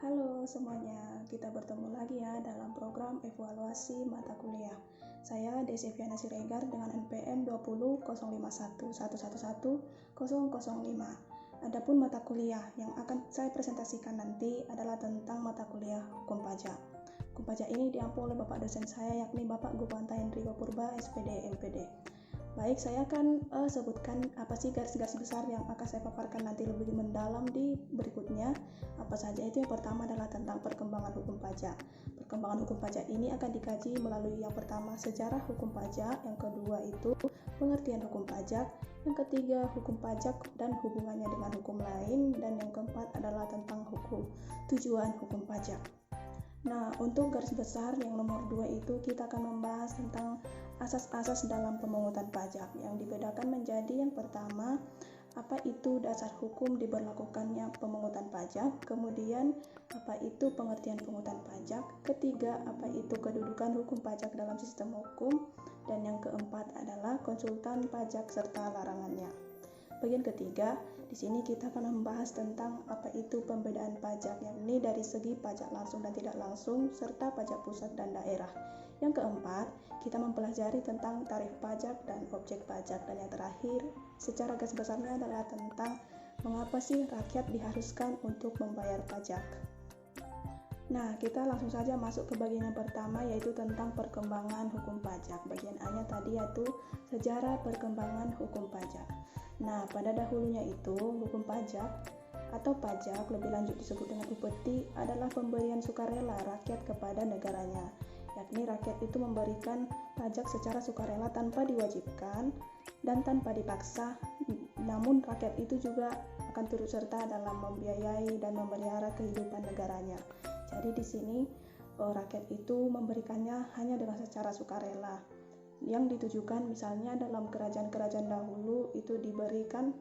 Halo semuanya, kita bertemu lagi ya dalam program evaluasi mata kuliah. Saya Desi Fiana Siregar dengan NPM 20,5111111005. Adapun mata kuliah yang akan saya presentasikan nanti adalah tentang mata kuliah hukum pajak. Hukum pajak ini diampu oleh Bapak dosen saya yakni Bapak Gopanta Hendriko Purba, SPD, MPD. Baik, saya akan sebutkan apa sih garis-garis besar yang akan saya paparkan nanti lebih mendalam di berikutnya. Apa saja itu? Yang pertama adalah tentang perkembangan hukum pajak. Perkembangan hukum pajak ini akan dikaji melalui yang pertama sejarah hukum pajak, yang kedua itu pengertian hukum pajak, yang ketiga hukum pajak dan hubungannya dengan hukum lain, dan yang keempat adalah tentang tujuan hukum pajak. Nah, untuk garis besar yang nomor 2 itu kita akan membahas tentang asas-asas dalam pemungutan pajak yang dibedakan menjadi yang pertama, apa itu dasar hukum diberlakukannya pemungutan pajak, kemudian apa itu pengertian pungutan pajak, ketiga apa itu kedudukan hukum pajak dalam sistem hukum, dan yang keempat adalah konsultan pajak serta larangannya. Bagian ketiga, di sini kita akan membahas tentang apa itu pembedaan pajak, yakni dari segi pajak langsung dan tidak langsung, serta pajak pusat dan daerah. Yang keempat, kita mempelajari tentang tarif pajak dan objek pajak. Dan yang terakhir, secara garis besarnya adalah tentang mengapa sih rakyat diharuskan untuk membayar pajak. Nah, kita langsung saja masuk ke bagian yang pertama, yaitu tentang perkembangan hukum pajak. Bagian A-nya tadi yaitu sejarah perkembangan hukum pajak. Nah, pada dahulunya itu hukum pajak atau pajak, lebih lanjut disebut dengan upeti, adalah pemberian sukarela rakyat kepada negaranya, yakni rakyat itu memberikan pajak secara sukarela tanpa diwajibkan dan tanpa dipaksa, namun rakyat itu juga akan turut serta dalam membiayai dan memelihara kehidupan negaranya. Jadi di sini rakyat itu memberikannya hanya dengan secara sukarela. Yang ditujukan misalnya dalam kerajaan-kerajaan dahulu itu diberikan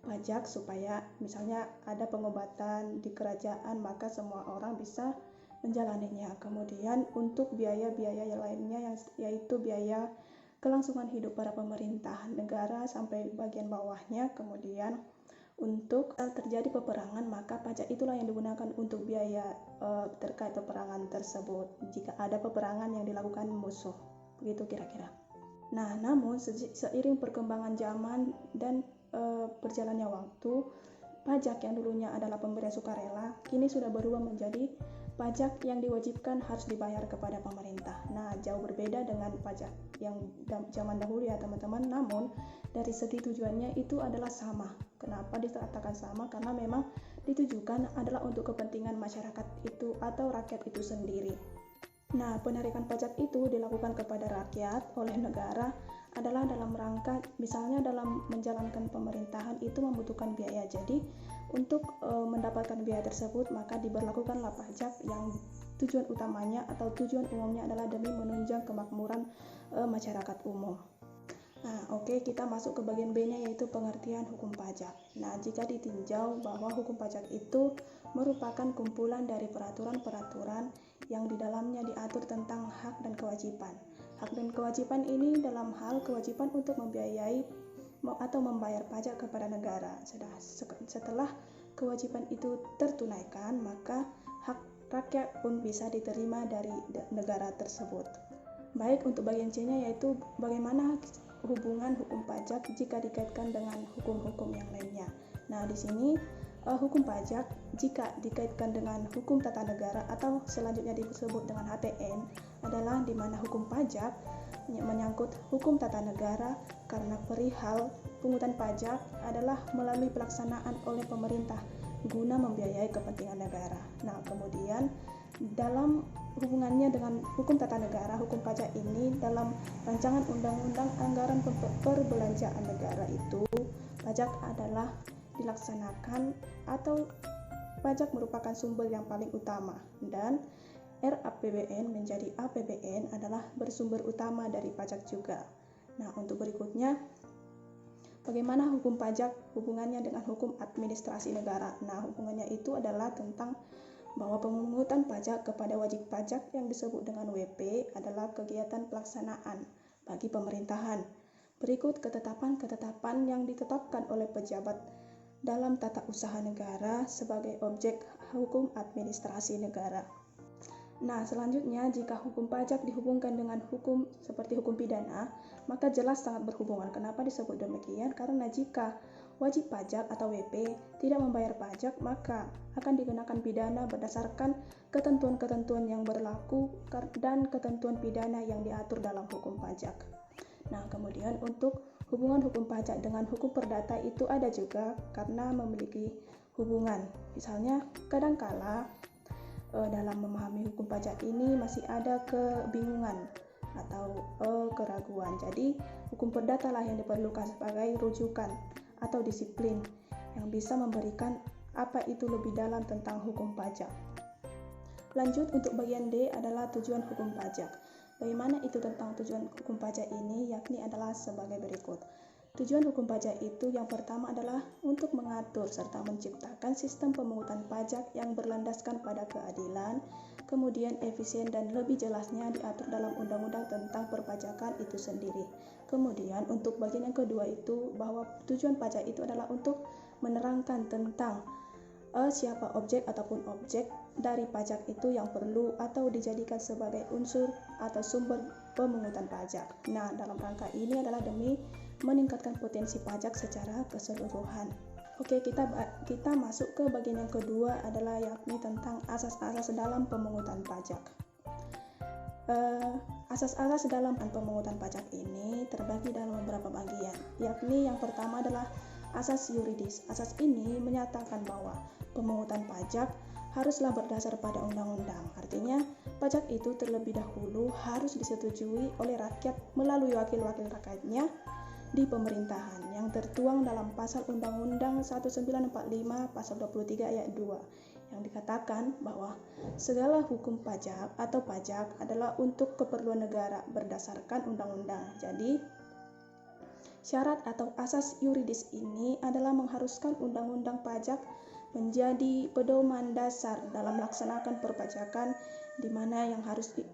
pajak supaya misalnya ada pengobatan di kerajaan, maka semua orang bisa menjalaninya. Kemudian untuk biaya-biaya yang lainnya yaitu biaya kelangsungan hidup para pemerintah negara sampai bagian bawahnya. Kemudian untuk terjadi peperangan, maka pajak itulah yang digunakan untuk biaya terkait peperangan tersebut jika ada peperangan yang dilakukan musuh. Begitu kira-kira. Nah, namun seiring perkembangan zaman dan berjalannya waktu, pajak yang dulunya adalah pemberian sukarela kini sudah berubah menjadi pajak yang diwajibkan harus dibayar kepada pemerintah. Nah, jauh berbeda dengan pajak yang zaman dahulu ya teman-teman, namun dari segi tujuannya itu adalah sama. Kenapa dikatakan sama? Karena memang ditujukan adalah untuk kepentingan masyarakat itu atau rakyat itu sendiri. Nah, penarikan pajak itu dilakukan kepada rakyat oleh negara adalah dalam rangka misalnya dalam menjalankan pemerintahan itu membutuhkan biaya. Jadi untuk mendapatkan biaya tersebut maka diberlakukanlah pajak yang tujuan utamanya atau tujuan umumnya adalah demi menunjang kemakmuran masyarakat umum. Nah, oke, kita masuk ke bagian B-nya yaitu pengertian hukum pajak. Nah, jika ditinjau bahwa hukum pajak itu merupakan kumpulan dari peraturan-peraturan yang di dalamnya diatur tentang hak dan kewajiban. Hak dan kewajiban ini dalam hal kewajiban untuk membiayai atau membayar pajak kepada negara. Setelah kewajiban itu tertunaikan, maka hak rakyat pun bisa diterima dari negara tersebut. Baik, untuk bagian C-nya yaitu bagaimana hubungan hukum pajak jika dikaitkan dengan hukum-hukum yang lainnya. Nah, di sini hukum pajak jika dikaitkan dengan hukum tata negara atau selanjutnya disebut dengan HTN adalah di mana hukum pajak menyangkut hukum tata negara karena perihal pungutan pajak adalah melalui pelaksanaan oleh pemerintah guna membiayai kepentingan negara. Nah, kemudian dalam hubungannya dengan hukum tata negara, hukum pajak ini dalam rancangan undang-undang anggaran perbelanjaan negara itu, pajak adalah dilaksanakan atau pajak merupakan sumber yang paling utama dan RAPBN menjadi APBN adalah bersumber utama dari pajak juga. Nah, untuk berikutnya bagaimana hukum pajak hubungannya dengan hukum administrasi negara. Nah, hubungannya itu adalah tentang bahwa pemungutan pajak kepada wajib pajak yang disebut dengan WP adalah kegiatan pelaksanaan bagi pemerintahan. Berikut ketetapan-ketetapan yang ditetapkan oleh pejabat dalam tata usaha negara sebagai objek hukum administrasi negara. Nah, selanjutnya jika hukum pajak dihubungkan dengan hukum seperti hukum pidana, maka jelas sangat berhubungan. Kenapa disebut demikian? Karena jika wajib pajak atau WP tidak membayar pajak, maka akan dikenakan pidana berdasarkan ketentuan-ketentuan yang berlaku dan ketentuan pidana yang diatur dalam hukum pajak. Nah, kemudian untuk hubungan hukum pajak dengan hukum perdata itu ada juga karena memiliki hubungan. Misalnya, kadangkala dalam memahami hukum pajak ini masih ada kebingungan atau keraguan. Jadi, hukum perdata lah yang diperlukan sebagai rujukan atau disiplin yang bisa memberikan apa itu lebih dalam tentang hukum pajak. Lanjut, untuk bagian D adalah tujuan hukum pajak. Bagaimana itu tentang tujuan hukum pajak ini? Yakni adalah sebagai berikut. Tujuan hukum pajak itu yang pertama adalah untuk mengatur serta menciptakan sistem pemungutan pajak yang berlandaskan pada keadilan, kemudian efisien dan lebih jelasnya diatur dalam undang-undang tentang perpajakan itu sendiri. Kemudian untuk bagian yang kedua itu bahwa tujuan pajak itu adalah untuk menerangkan tentang siapa objek ataupun objek dari pajak itu yang perlu atau dijadikan sebagai unsur atau sumber pemungutan pajak. Nah, dalam rangka ini adalah demi meningkatkan potensi pajak secara keseluruhan. Oke, kita masuk ke bagian yang kedua adalah yakni tentang asas-asas dalam pemungutan pajak. Asas-asas dalam pemungutan pajak ini terbagi dalam beberapa bagian, yakni yang pertama adalah asas yuridis. Asas ini menyatakan bahwa pemungutan pajak haruslah berdasar pada undang-undang. Artinya, pajak itu terlebih dahulu harus disetujui oleh rakyat melalui wakil-wakil rakyatnya di pemerintahan yang tertuang dalam pasal Undang-Undang 1945 pasal 23 ayat 2 yang dikatakan bahwa segala hukum pajak atau pajak adalah untuk keperluan negara berdasarkan undang-undang. Jadi, syarat atau asas yuridis ini adalah mengharuskan undang-undang pajak menjadi pedoman dasar dalam melaksanakan perpajakan, di mana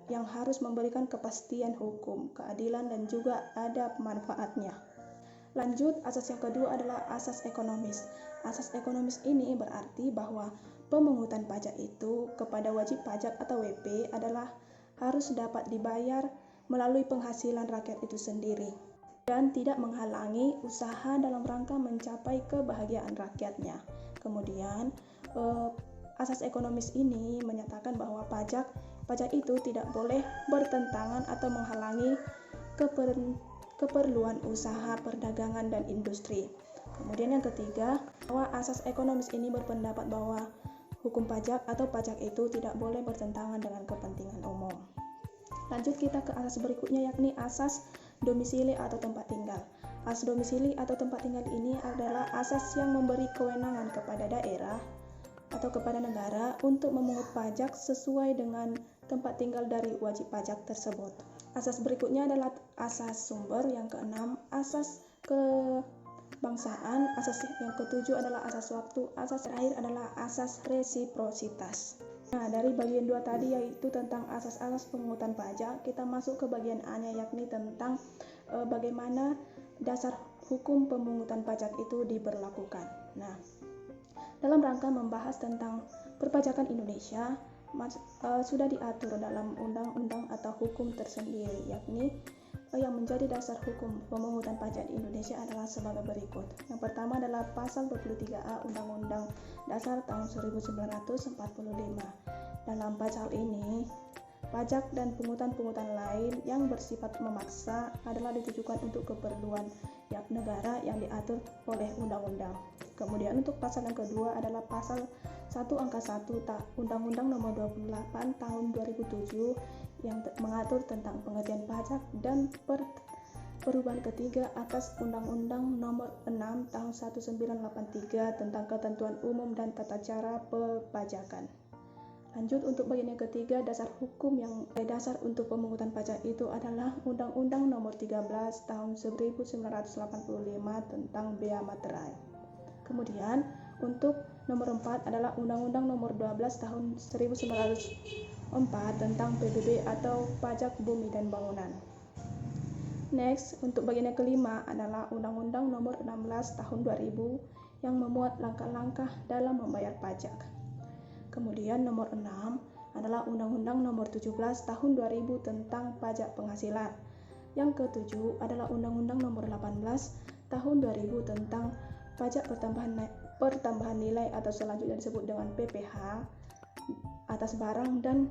yang harus memberikan kepastian hukum, keadilan dan juga ada manfaatnya. Lanjut, asas yang kedua adalah asas ekonomis. Asas ekonomis ini berarti bahwa pemungutan pajak itu kepada wajib pajak atau WP adalah harus dapat dibayar melalui penghasilan rakyat itu sendiri dan tidak menghalangi usaha dalam rangka mencapai kebahagiaan rakyatnya. Kemudian, asas ekonomis ini menyatakan bahwa pajak itu tidak boleh bertentangan atau menghalangi keperluan usaha, perdagangan, dan industri. Kemudian yang ketiga, bahwa asas ekonomis ini berpendapat bahwa hukum pajak atau pajak itu tidak boleh bertentangan dengan kepentingan umum. Lanjut kita ke asas berikutnya, yakni asas domisili atau tempat tinggal. Asas domisili atau tempat tinggal ini adalah asas yang memberi kewenangan kepada daerah atau kepada negara untuk memungut pajak sesuai dengan tempat tinggal dari wajib pajak tersebut. Asas berikutnya adalah asas sumber, yang keenam asas kebangsaan, asas yang ketujuh adalah asas waktu, asas terakhir adalah asas resiprositas. Nah, dari bagian 2 tadi yaitu tentang asas-asas pemungutan pajak, kita masuk ke bagian A-nya yakni tentang bagaimana dasar hukum pemungutan pajak itu diberlakukan. Nah, dalam rangka membahas tentang perpajakan Indonesia, sudah diatur dalam undang-undang atau hukum tersendiri, yakni yang menjadi dasar hukum pemungutan pajak di Indonesia adalah sebagai berikut. Yang pertama adalah pasal 23A Undang-Undang Dasar tahun 1945. Dalam pasal ini, pajak dan pungutan-pungutan lain yang bersifat memaksa adalah ditujukan untuk keperluan negara yang diatur oleh undang-undang. Kemudian untuk pasal yang kedua adalah pasal 1 angka 1 Undang-Undang Nomor 28 Tahun 2007 yang mengatur tentang pengertian pajak, dan perubahan ketiga atas Undang-Undang Nomor 6 Tahun 1983 tentang ketentuan umum dan tata cara perpajakan. Lanjut, untuk bagian yang ketiga, dasar hukum yang dasar untuk pemungutan pajak itu adalah Undang-Undang Nomor 13 Tahun 1985 tentang bea materai. Kemudian, untuk nomor 4 adalah Undang-Undang Nomor 12 Tahun 1904 tentang PBB atau Pajak Bumi dan Bangunan. Next, untuk bagian yang kelima adalah Undang-Undang Nomor 16 Tahun 2000 yang memuat langkah-langkah dalam membayar pajak. Kemudian nomor 6 adalah Undang-Undang Nomor 17 Tahun 2000 tentang Pajak Penghasilan. Yang ketujuh adalah Undang-Undang Nomor 18 Tahun 2000 tentang Pajak Pertambahan Nilai atau selanjutnya disebut dengan PPH atas barang dan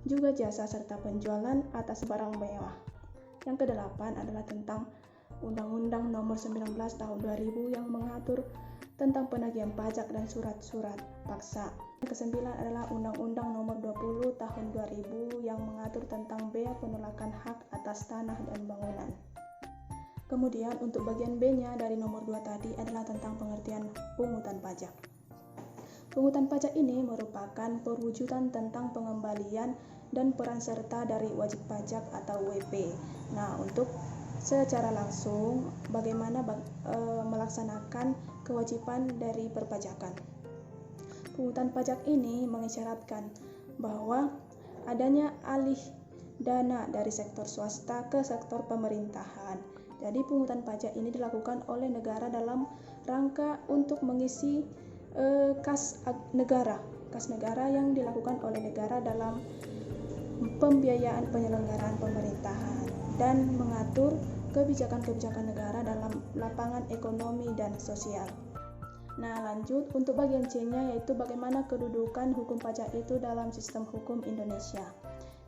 juga jasa serta penjualan atas barang mewah. Yang kedelapan adalah tentang Undang-Undang Nomor 19 Tahun 2000 yang mengatur tentang penagihan pajak dan surat-surat paksa. Yang kesembilan adalah Undang-Undang Nomor 20 Tahun 2000 yang mengatur tentang bea penolakan hak atas tanah dan bangunan. Kemudian untuk bagian B-nya dari nomor 2 tadi adalah tentang pengertian pungutan pajak. Pungutan pajak ini merupakan perwujudan tentang pengembalian dan peran serta dari wajib pajak atau WP. Nah, untuk secara langsung bagaimana melaksanakan kewajiban dari perpajakan. Pungutan pajak ini mengisyaratkan bahwa adanya alih dana dari sektor swasta ke sektor pemerintahan. Jadi pungutan pajak ini dilakukan oleh negara dalam rangka untuk mengisi kas negara yang dilakukan oleh negara dalam pembiayaan penyelenggaraan pemerintahan dan mengatur kebijakan-kebijakan negara dalam lapangan ekonomi dan sosial. Nah, lanjut untuk bagian C-nya yaitu bagaimana kedudukan hukum pajak itu dalam sistem hukum Indonesia.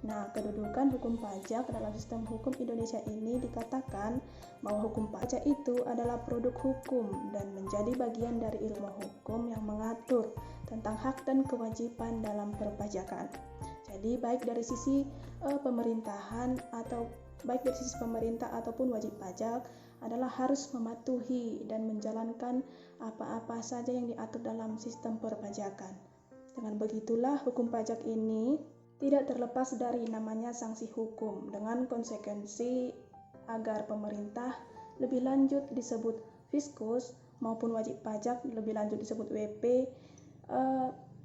Nah, kedudukan hukum pajak dalam sistem hukum Indonesia ini dikatakan bahwa hukum pajak itu adalah produk hukum dan menjadi bagian dari ilmu hukum yang mengatur tentang hak dan kewajiban dalam perpajakan. Jadi baik dari sisi pemerintahan ataupun wajib pajak adalah harus mematuhi dan menjalankan apa-apa saja yang diatur dalam sistem perpajakan. Dengan begitulah hukum pajak ini tidak terlepas dari namanya sanksi hukum dengan konsekuensi agar pemerintah lebih lanjut disebut fiskus maupun wajib pajak lebih lanjut disebut WP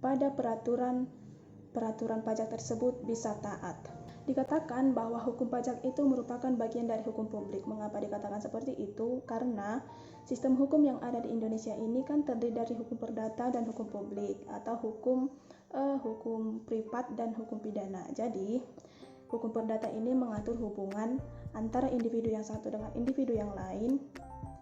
pada peraturan pajak tersebut bisa taat. Dikatakan bahwa hukum pajak itu merupakan bagian dari hukum publik. Mengapa dikatakan seperti itu? Karena sistem hukum yang ada di Indonesia ini kan terdiri dari hukum perdata dan hukum publik atau hukum privat dan hukum pidana. Jadi, hukum perdata ini mengatur hubungan antara individu yang satu dengan individu yang lain,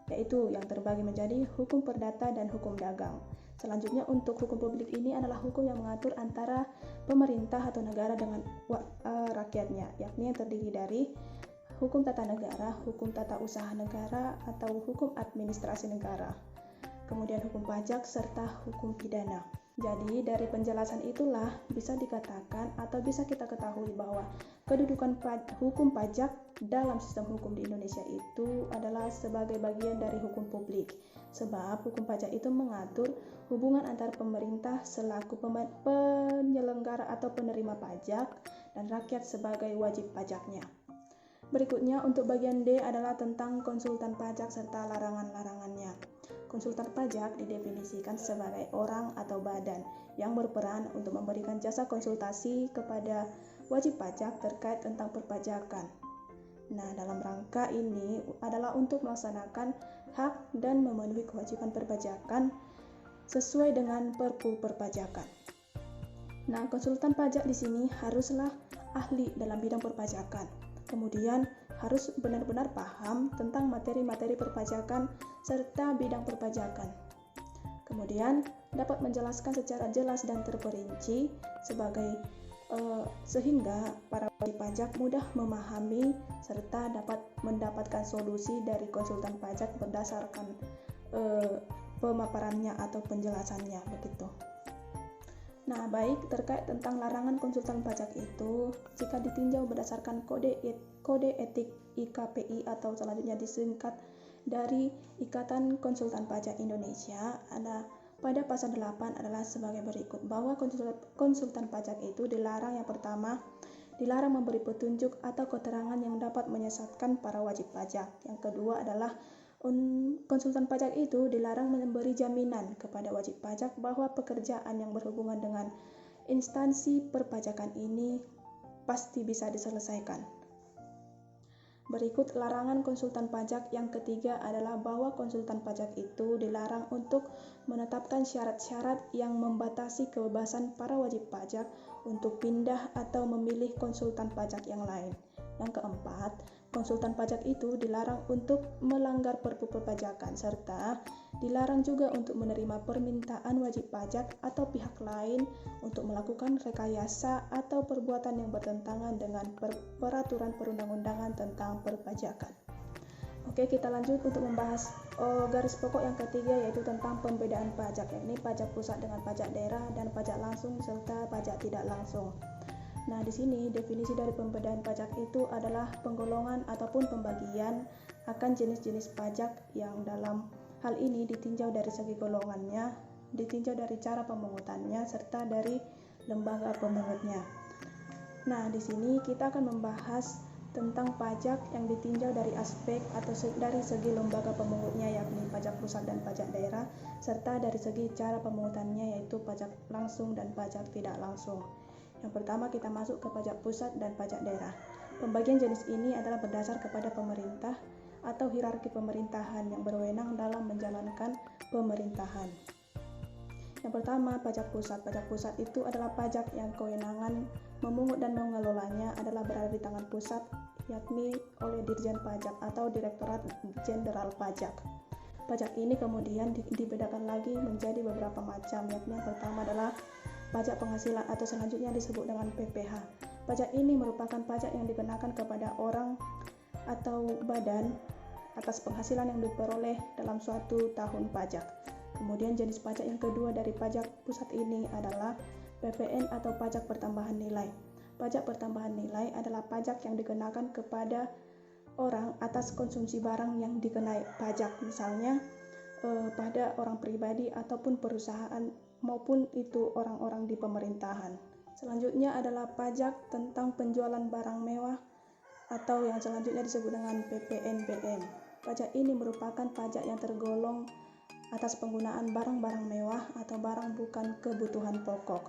yaitu yang terbagi menjadi hukum perdata dan hukum dagang. Selanjutnya untuk hukum publik ini adalah hukum yang mengatur antara pemerintah atau negara dengan rakyatnya, yakni yang terdiri dari hukum tata negara, hukum tata usaha negara atau hukum administrasi negara, kemudian hukum pajak serta hukum pidana. Jadi dari penjelasan itulah bisa dikatakan atau bisa kita ketahui bahwa kedudukan hukum pajak dalam sistem hukum di Indonesia itu adalah sebagai bagian dari hukum publik. Sebab hukum pajak itu mengatur hubungan antar pemerintah selaku penyelenggara atau penerima pajak dan rakyat sebagai wajib pajaknya. Berikutnya untuk bagian D adalah tentang konsultan pajak serta larangan-larangannya. Konsultan pajak didefinisikan sebagai orang atau badan yang berperan untuk memberikan jasa konsultasi kepada wajib pajak terkait tentang perpajakan. Nah, dalam rangka ini adalah untuk melaksanakan hak dan memenuhi kewajiban perpajakan sesuai dengan Perpu Perpajakan. Nah, konsultan pajak di sini haruslah ahli dalam bidang perpajakan. Kemudian harus benar-benar paham tentang materi-materi perpajakan serta bidang perpajakan. Kemudian dapat menjelaskan secara jelas dan terperinci sehingga para wajib pajak mudah memahami serta dapat mendapatkan solusi dari konsultan pajak berdasarkan pemaparannya atau penjelasannya begitu. Nah, baik terkait tentang larangan konsultan pajak itu, jika ditinjau berdasarkan kode etik IKPI atau selanjutnya disingkat dari Ikatan Konsultan Pajak Indonesia, ada pada pasal 8 adalah sebagai berikut, bahwa konsultan pajak itu dilarang yang pertama, dilarang memberi petunjuk atau keterangan yang dapat menyesatkan para wajib pajak. Yang kedua adalah konsultan pajak itu dilarang memberi jaminan kepada wajib pajak bahwa pekerjaan yang berhubungan dengan instansi perpajakan ini pasti bisa diselesaikan. Berikut larangan konsultan pajak yang ketiga adalah bahwa konsultan pajak itu dilarang untuk menetapkan syarat-syarat yang membatasi kebebasan para wajib pajak untuk pindah atau memilih konsultan pajak yang lain. Yang keempat, konsultan pajak itu dilarang untuk melanggar perpu perpajakan serta dilarang juga untuk menerima permintaan wajib pajak atau pihak lain untuk melakukan rekayasa atau perbuatan yang bertentangan dengan peraturan perundang-undangan tentang perpajakan. Oke, kita lanjut untuk membahas garis pokok yang ketiga, yaitu tentang pembedaan pajak, yakni pajak pusat dengan pajak daerah dan pajak langsung serta pajak tidak langsung. Nah, di sini definisi dari pembedaan pajak itu adalah penggolongan ataupun pembagian akan jenis-jenis pajak yang dalam hal ini ditinjau dari segi golongannya, ditinjau dari cara pemungutannya, serta dari lembaga pemungutnya. Nah, di sini kita akan membahas tentang pajak yang ditinjau dari aspek atau dari segi lembaga pemungutnya, yakni pajak pusat dan pajak daerah, serta dari segi cara pemungutannya, yaitu pajak langsung dan pajak tidak langsung. Yang pertama, kita masuk ke pajak pusat dan pajak daerah. Pembagian jenis ini adalah berdasar kepada pemerintah atau hierarki pemerintahan yang berwenang dalam menjalankan pemerintahan. Yang pertama, pajak pusat. Pajak pusat itu adalah pajak yang kewenangan memungut dan mengelolanya adalah berada di tangan pusat, yakni oleh Dirjen Pajak atau Direktorat Jenderal Pajak. Pajak ini kemudian dibedakan lagi menjadi beberapa macam, yakni yang pertama adalah pajak penghasilan atau selanjutnya disebut dengan PPH. Pajak ini merupakan pajak yang dikenakan kepada orang atau badan atas penghasilan yang diperoleh dalam suatu tahun pajak. Kemudian jenis pajak yang kedua dari pajak pusat ini adalah PPN atau pajak pertambahan nilai. Pajak pertambahan nilai adalah pajak yang dikenakan kepada orang atas konsumsi barang yang dikenai pajak, misalnya pada orang pribadi ataupun perusahaan maupun itu orang-orang di pemerintahan. Selanjutnya adalah pajak tentang penjualan barang mewah atau yang selanjutnya disebut dengan PPNBM. Pajak ini merupakan pajak yang tergolong atas penggunaan barang-barang mewah atau barang bukan kebutuhan pokok.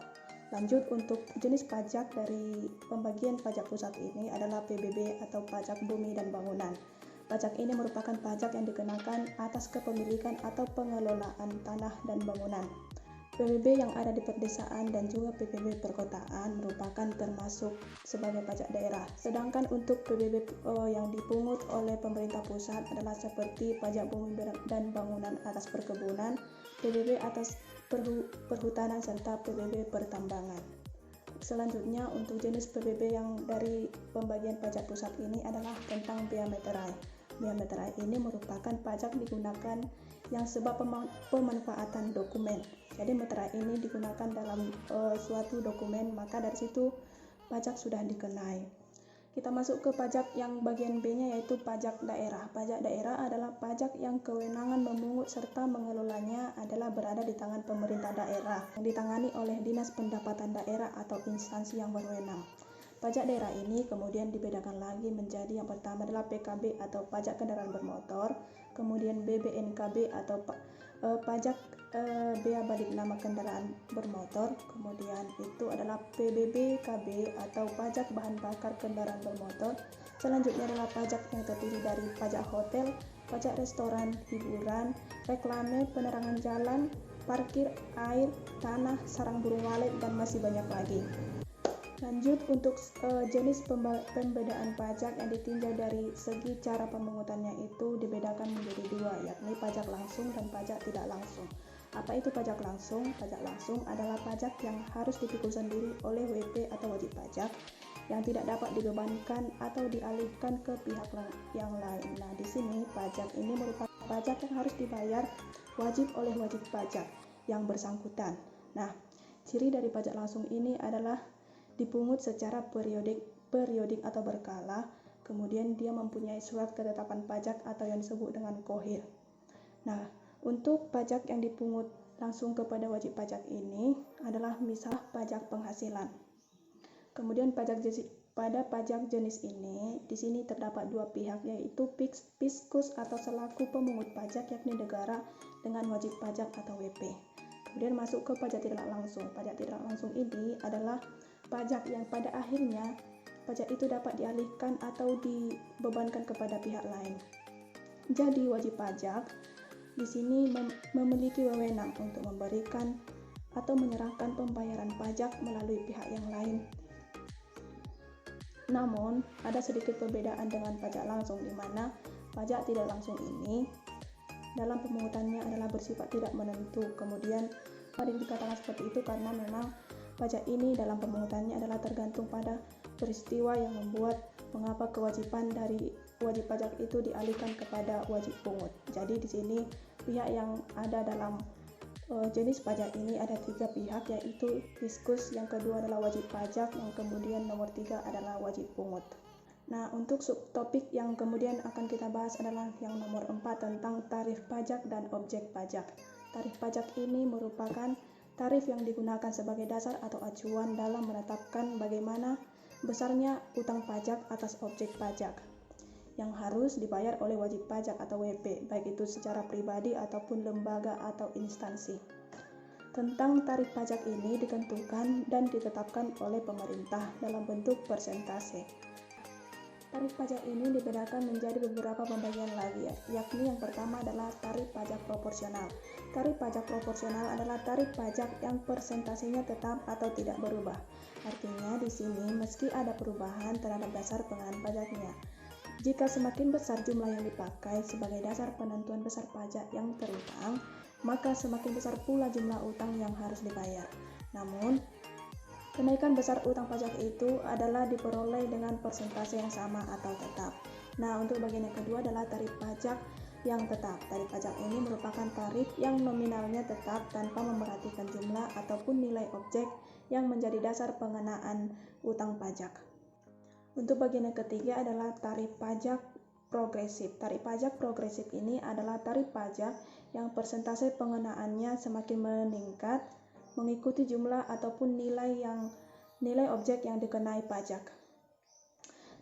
Lanjut, untuk jenis pajak dari pembagian pajak pusat ini adalah PBB atau pajak bumi dan bangunan. Pajak ini merupakan pajak yang dikenakan atas kepemilikan atau pengelolaan tanah dan bangunan. PBB yang ada di perdesaan dan juga PBB perkotaan merupakan termasuk sebagai pajak daerah. Sedangkan untuk PBB yang dipungut oleh pemerintah pusat adalah seperti pajak bumi dan bangunan atas perkebunan, PBB atas perhutanan serta PBB pertambangan. Selanjutnya, untuk jenis PBB yang dari pembagian pajak pusat ini adalah tentang bea meterai. Bea meterai ini merupakan pajak digunakan yang sebab pemanfaatan dokumen. Jadi meterai ini digunakan dalam suatu dokumen, maka dari situ pajak sudah dikenai. Kita masuk ke pajak yang bagian B-nya, yaitu pajak daerah. Pajak daerah adalah pajak yang kewenangan memungut serta mengelolanya adalah berada di tangan pemerintah daerah yang ditangani oleh Dinas Pendapatan Daerah atau instansi yang berwenang. Pajak daerah ini kemudian dibedakan lagi menjadi yang pertama adalah PKB atau pajak kendaraan bermotor, kemudian BBNKB atau pajak bea balik nama kendaraan bermotor, kemudian itu adalah PBBKB atau pajak bahan bakar kendaraan bermotor. Selanjutnya adalah pajak yang terdiri dari pajak hotel, pajak restoran, hiburan, reklame, penerangan jalan, parkir, air, tanah, sarang burung walet, dan masih banyak lagi. Lanjut, untuk jenis pembedaan pajak yang ditinjau dari segi cara pemungutannya itu dibedakan menjadi dua, yakni pajak langsung dan pajak tidak langsung. Apa itu pajak langsung? Pajak langsung adalah pajak yang harus dipikul sendiri oleh WP atau wajib pajak yang tidak dapat dibebankan atau dialihkan ke pihak yang lain. Nah, di sini pajak ini merupakan pajak yang harus dibayar wajib oleh wajib pajak yang bersangkutan. Nah, ciri dari pajak langsung ini adalah dipungut secara periodik atau berkala, kemudian dia mempunyai surat ketetapan pajak atau yang disebut dengan KOHIR. Nah, untuk pajak yang dipungut langsung kepada wajib pajak ini adalah misal pajak penghasilan. Kemudian pada pajak jenis ini, di sini terdapat dua pihak, yaitu Fiskus atau selaku pemungut pajak, yakni negara dengan wajib pajak atau WP. Kemudian masuk ke pajak tidak langsung. Pajak tidak langsung ini adalah pajak yang pada akhirnya pajak itu dapat dialihkan atau dibebankan kepada pihak lain. Jadi wajib pajak di sini memiliki wewenang untuk memberikan atau menyerahkan pembayaran pajak melalui pihak yang lain. Namun, ada sedikit perbedaan dengan pajak langsung, di mana pajak tidak langsung ini dalam pemungutannya adalah bersifat tidak menentu. Kemudian ada dikatakan seperti itu karena memang pajak ini dalam pemungutannya adalah tergantung pada peristiwa yang membuat mengapa kewajiban dari wajib pajak itu dialihkan kepada wajib pungut. Jadi di sini pihak yang ada dalam jenis pajak ini ada 3 pihak, yaitu fiskus, yang kedua adalah wajib pajak, yang kemudian nomor 3 adalah wajib pungut. Nah, untuk subtopik yang kemudian akan kita bahas adalah yang nomor 4 tentang tarif pajak dan objek pajak. Tarif pajak ini merupakan tarif yang digunakan sebagai dasar atau acuan dalam menetapkan bagaimana besarnya utang pajak atas objek pajak yang harus dibayar oleh wajib pajak atau WP, baik itu secara pribadi ataupun lembaga atau instansi. Tentang tarif pajak ini ditentukan dan ditetapkan oleh pemerintah dalam bentuk persentase. Tarif pajak ini dibedakan menjadi beberapa pembagian lagi, yakni yang pertama adalah tarif pajak proporsional. Tarif pajak proporsional adalah tarif pajak yang persentasenya tetap atau tidak berubah. Artinya di sini meski ada perubahan terhadap dasar pengenaan pajaknya, jika semakin besar jumlah yang dipakai sebagai dasar penentuan besar pajak yang terutang, maka semakin besar pula jumlah utang yang harus dibayar. Namun, kenaikan besar utang pajak itu adalah diperoleh dengan persentase yang sama atau tetap. Nah, untuk bagian yang kedua adalah tarif pajak yang tetap. Tarif pajak ini merupakan tarif yang nominalnya tetap tanpa memperhatikan jumlah ataupun nilai objek yang menjadi dasar pengenaan utang pajak. Untuk bagian yang ketiga adalah tarif pajak progresif. Tarif pajak progresif ini adalah tarif pajak yang persentase pengenaannya semakin meningkat mengikuti jumlah ataupun nilai objek yang dikenai pajak.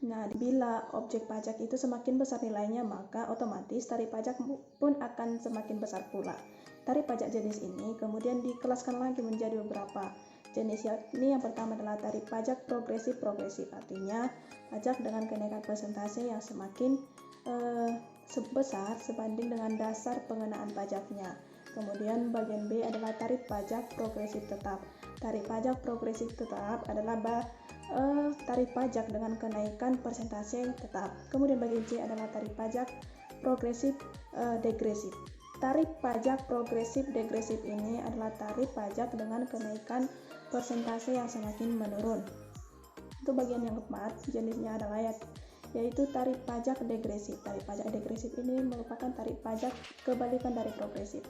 Nah, bila objek pajak itu semakin besar nilainya, maka otomatis tarif pajak pun akan semakin besar pula. Tarif pajak jenis ini kemudian dikelaskan lagi menjadi beberapa jenis, yakni yang pertama adalah tarif pajak progresif, artinya pajak dengan kenaikan persentase yang semakin besar sebanding dengan dasar pengenaan pajaknya. Kemudian bagian B adalah tarif pajak progresif tetap. Tarif pajak progresif tetap adalah tarif pajak dengan kenaikan persentase tetap. Kemudian bagian C adalah tarif pajak progresif degresif. Tarif pajak progresif degresif ini adalah tarif pajak dengan kenaikan persentase yang semakin menurun. Untuk bagian yang keempat, jenisnya adalah yaitu tarif pajak degresif. Tarif pajak degresif ini merupakan tarif pajak kebalikan dari progresif.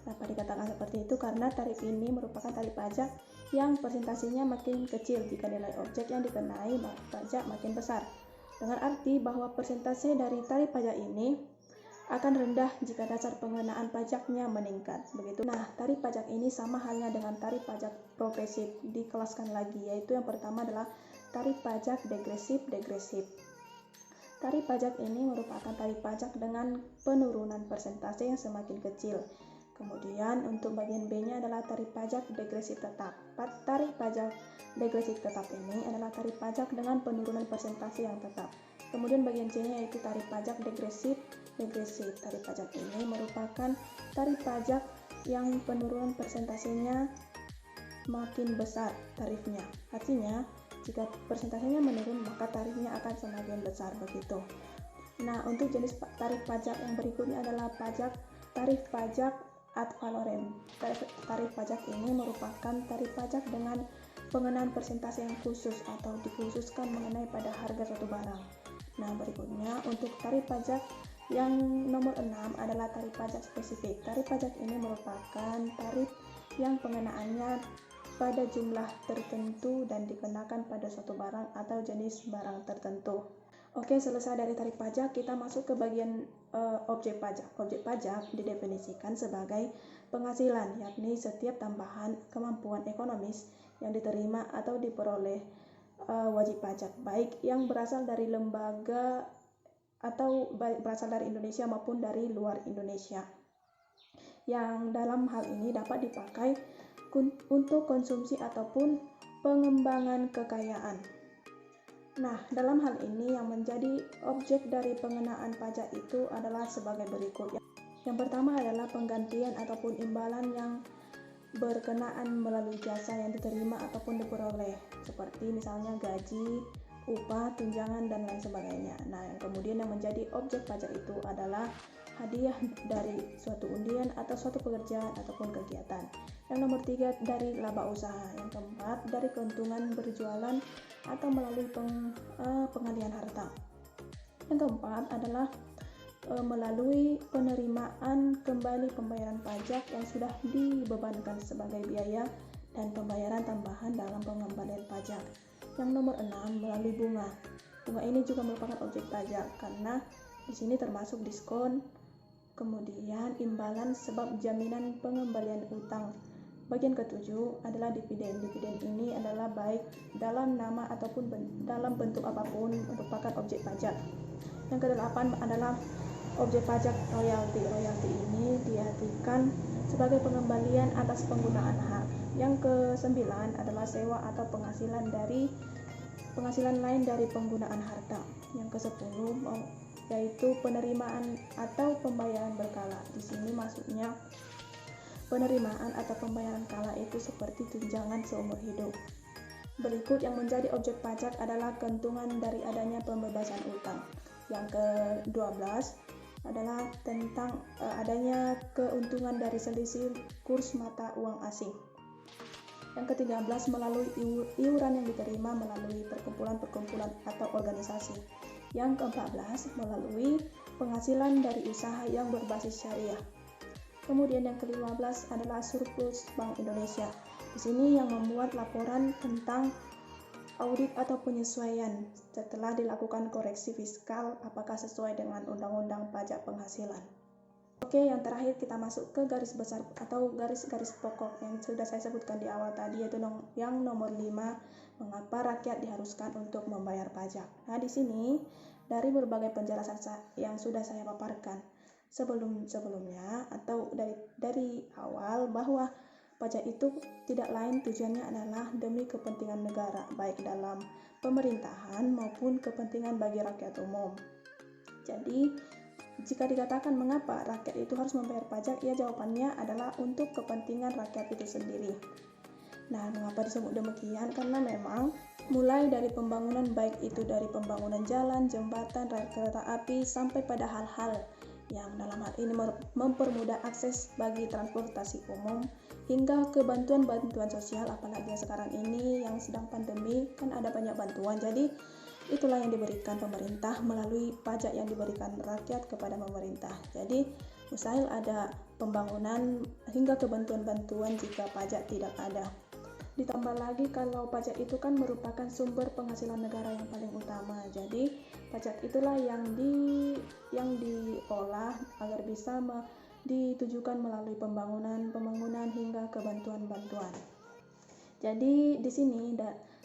Kenapa dikatakan seperti itu? Karena tarif ini merupakan tarif pajak yang persentasenya makin kecil jika nilai objek yang dikenai pajak makin besar. Dengan arti bahwa persentase dari tarif pajak ini akan rendah jika dasar pengenaan pajaknya meningkat. Begitu. Nah, tarif pajak ini sama halnya dengan tarif pajak progresif, dikelaskan lagi, yaitu yang pertama adalah tarif pajak degresif. Tarif pajak ini merupakan tarif pajak dengan penurunan persentase yang semakin kecil. Kemudian untuk bagian B-nya adalah tarif pajak degresif tetap. Tarif pajak degresif tetap ini adalah tarif pajak dengan penurunan persentase yang tetap. Kemudian bagian C-nya yaitu tarif pajak degresif. Tarif pajak ini merupakan tarif pajak yang penurunan persentasenya makin besar tarifnya. Artinya, jika persentasenya menurun, maka tarifnya akan semakin besar begitu. Nah, untuk jenis tarif pajak yang berikutnya adalah tarif pajak ad valorem. Tarif pajak ini merupakan tarif pajak dengan pengenaan persentase yang khusus atau dikhususkan mengenai pada harga suatu barang. Nah, berikutnya untuk tarif pajak yang nomor 6 adalah tarif pajak spesifik. Tarif pajak ini merupakan tarif yang pengenaannya pada jumlah tertentu dan dikenakan pada suatu barang atau jenis barang tertentu. Oke, selesai dari tarif pajak, kita masuk ke bagian objek pajak. Objek pajak didefinisikan sebagai penghasilan, yakni setiap tambahan kemampuan ekonomis yang diterima atau diperoleh wajib pajak, baik yang berasal dari lembaga atau berasal dari Indonesia maupun dari luar Indonesia, yang dalam hal ini dapat dipakai untuk konsumsi ataupun pengembangan kekayaan. Nah, dalam hal ini yang menjadi objek dari pengenaan pajak itu adalah sebagai berikut. Yang pertama adalah penggantian ataupun imbalan yang berkenaan melalui jasa yang diterima ataupun diperoleh, seperti misalnya gaji, upah, tunjangan, dan lain sebagainya. Nah, yang kemudian yang menjadi objek pajak itu adalah hadiah dari suatu undian atau suatu pekerjaan ataupun kegiatan. Yang nomor 3 dari laba usaha. Yang keempat dari keuntungan berjualan atau melalui pengalihan harta. Yang keempat adalah melalui penerimaan kembali pembayaran pajak yang sudah dibebankan sebagai biaya dan pembayaran tambahan dalam pengembalian pajak. Yang nomor 6 melalui bunga. Bunga ini juga merupakan objek pajak karena di sini termasuk diskon, kemudian imbalan sebab jaminan pengembalian utang. Bagian ketujuh adalah dividen. Dividen ini adalah baik dalam nama ataupun dalam bentuk apapun merupakan objek pajak. Yang kedelapan adalah objek pajak royalti. Royalti ini diartikan sebagai pengembalian atas penggunaan hak. Yang kesembilan adalah sewa atau penghasilan lain dari penggunaan harta. Yang kesepuluh yaitu penerimaan atau pembayaran berkala. Di sini maksudnya penerimaan atau pembayaran kala itu seperti tunjangan seumur hidup. Berikut yang menjadi objek pajak adalah keuntungan dari adanya pembebasan utang. Yang ke-12 adalah tentang adanya keuntungan dari selisih kurs mata uang asing. Yang ke-13 melalui iuran yang diterima melalui perkumpulan-perkumpulan atau organisasi. Yang ke-14 melalui penghasilan dari usaha yang berbasis syariah. Kemudian yang ke-15 adalah surplus Bank Indonesia. Di sini yang membuat laporan tentang audit atau penyesuaian setelah dilakukan koreksi fiskal apakah sesuai dengan Undang-Undang Pajak Penghasilan. Oke, yang terakhir kita masuk ke garis besar atau garis-garis pokok yang sudah saya sebutkan di awal tadi, yaitu yang nomor 5, mengapa rakyat diharuskan untuk membayar pajak. Nah, di sini dari berbagai penjelasan yang sudah saya paparkan sebelumnya atau dari awal bahwa pajak itu tidak lain tujuannya adalah demi kepentingan negara, baik dalam pemerintahan maupun kepentingan bagi rakyat umum. Jadi, jika dikatakan mengapa rakyat itu harus membayar pajak, ya jawabannya adalah untuk kepentingan rakyat itu sendiri. Nah, mengapa disebut demikian? Karena memang mulai dari pembangunan, baik itu dari pembangunan jalan, jembatan, rel kereta api, sampai pada hal-hal yang dalam hal ini mempermudah akses bagi transportasi umum, hingga ke bantuan-bantuan sosial, apalagi yang sekarang ini yang sedang pandemi kan ada banyak bantuan. Jadi itulah yang diberikan pemerintah melalui pajak yang diberikan rakyat kepada pemerintah. Jadi mustahil ada pembangunan hingga ke bantuan-bantuan jika pajak tidak ada. Ditambah lagi kalau pajak itu kan merupakan sumber penghasilan negara yang paling utama. Jadi pajak itulah yang diolah agar bisa ditujukan melalui pembangunan hingga ke bantuan-bantuan. Jadi di sini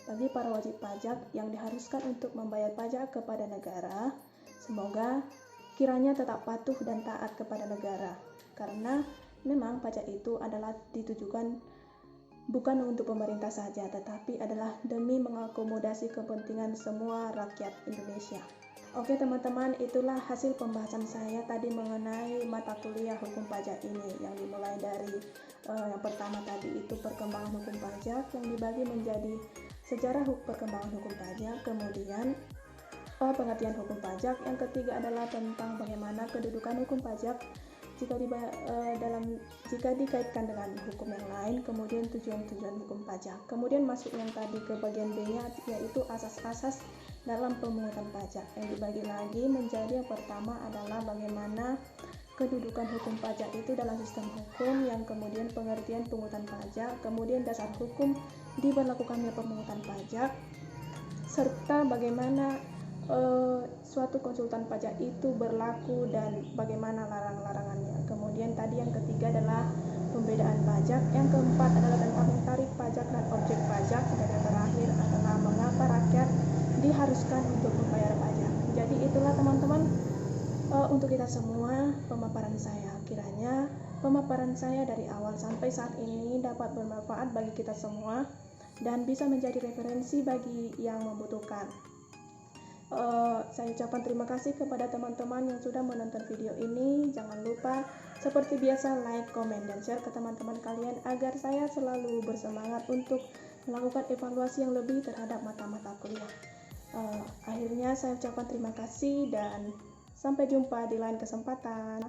bagi para wajib pajak yang diharuskan untuk membayar pajak kepada negara, semoga kiranya tetap patuh dan taat kepada negara. Karena memang pajak itu adalah ditujukan bukan untuk pemerintah saja, tetapi adalah demi mengakomodasi kepentingan semua rakyat Indonesia. Oke teman-teman, itulah hasil pembahasan saya tadi mengenai mata kuliah hukum pajak ini, yang dimulai dari yang pertama tadi itu perkembangan hukum pajak, yang dibagi menjadi sejarah perkembangan hukum pajak, kemudian pengertian hukum pajak, yang ketiga adalah tentang bagaimana kedudukan hukum pajak jika dikaitkan dengan hukum yang lain, kemudian tujuan-tujuan hukum pajak. Kemudian masuk yang tadi ke bagian B-nya, yaitu asas-asas dalam pemungutan pajak, yang dibagi lagi menjadi yang pertama adalah bagaimana kedudukan hukum pajak itu dalam sistem hukum, yang kemudian pengertian pungutan pajak, kemudian dasar hukum diberlakukannya pemungutan pajak, serta bagaimana suatu konsultan pajak itu berlaku dan bagaimana larang-larangannya. Kemudian tadi yang ketiga adalah pembedaan pajak, yang keempat adalah tentang tarif pajak dan objek pajak, dan yang terakhir adalah mengapa rakyat diharuskan untuk membayar pajak. Jadi itulah teman-teman untuk kita semua pemaparan saya. Kiranya pemaparan saya dari awal sampai saat ini dapat bermanfaat bagi kita semua dan bisa menjadi referensi bagi yang membutuhkan. Saya ucapkan terima kasih kepada teman-teman yang sudah menonton video ini. Jangan lupa seperti biasa like, komen, dan share ke teman-teman kalian agar saya selalu bersemangat untuk melakukan evaluasi yang lebih terhadap mata-mata kuliah. Akhirnya saya ucapkan terima kasih dan sampai jumpa di lain kesempatan.